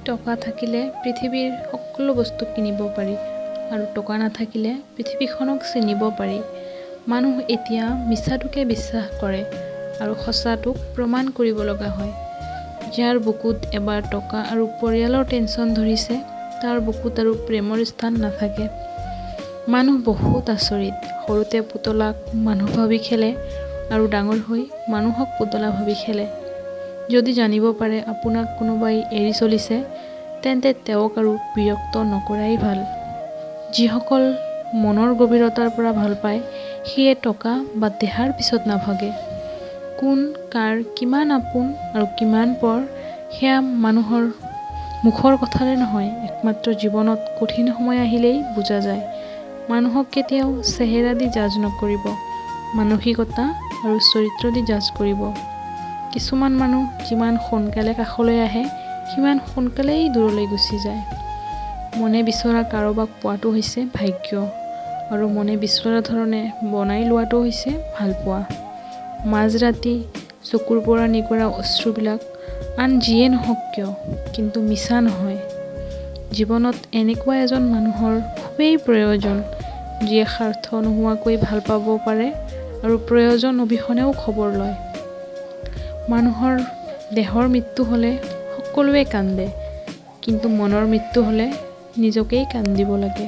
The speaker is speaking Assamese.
টকা থাকিলে পৃথিৱীৰ সকলো বস্তু কিনিব পাৰি আৰু টকা নাথাকিলে পৃথিৱীখনক চিনিব পাৰি। মানুহ এতিয়া মিছাটোকে বিশ্বাস কৰে আৰু সঁচাটোক প্ৰমাণ কৰিব লগা হয়। যাৰ বুকুত এবাৰ টকা আৰু পৰিয়ালৰ টেনচন ধৰিছে তাৰ বুকুত আৰু প্ৰেমৰ স্থান নাথাকে। মানুহ বহুত আচৰিত। সৰুতে পুতলাক মানুহ ভাবি খেলে আৰু ডাঙৰ হৈ মানুহক পুতলা ভাবি খেলে। যদি জানিব পাৰে আপোনাক কোনোবাই এৰি চলিছে তেন্তে তেওঁক আৰু বিৰক্ত নকৰাই ভাল। যিসকল মনৰ গভীৰতাৰ পৰা ভাল পায় সিয়ে টকা বা দেহাৰ পিছত নাভাগে। কোন কাৰ কিমান আপোন আৰু কিমান পৰ সেয়া মানুহৰ মুখৰ কথাৰে নহয়, একমাত্ৰ জীৱনত কঠিন সময় আহিলেই বুজা যায়। মানুহক কেতিয়াও চেহেৰা দি জাজ নকৰিব, মানসিকতা আৰু চৰিত্ৰ দি জাজ কৰিব। কিছুমান মানুহ যিমান সোনকালে কাষলৈ আহে সিমান সোনকালেই দূৰলৈ গুচি যায়। মনে বিচৰা কাৰোবাক পোৱাটো হৈছে ভাগ্য আৰু মনে বিচৰা ধৰণে বনাই লোৱাটো হৈছে ভালপোৱা। মাজৰাতি চকুৰ পৰা নিগৰা অশ্ৰুবিলাক আন যিয়ে নহওক কিয় কিন্তু মিছা নহয়। জীৱনত এনেকুৱা এজন মানুহৰ খুবেই প্ৰয়োজন যিয়ে স্বাৰ্থ নোহোৱাকৈ ভাল পাব পাৰে আৰু প্ৰয়োজন অবিহনেও খবৰ লয়। মানুহৰ দেহৰ মৃত্যু হ'লে সকলোৱে কান্দে, কিন্তু মনৰ মৃত্যু হ'লে নিজকেই কান্দিব লাগে।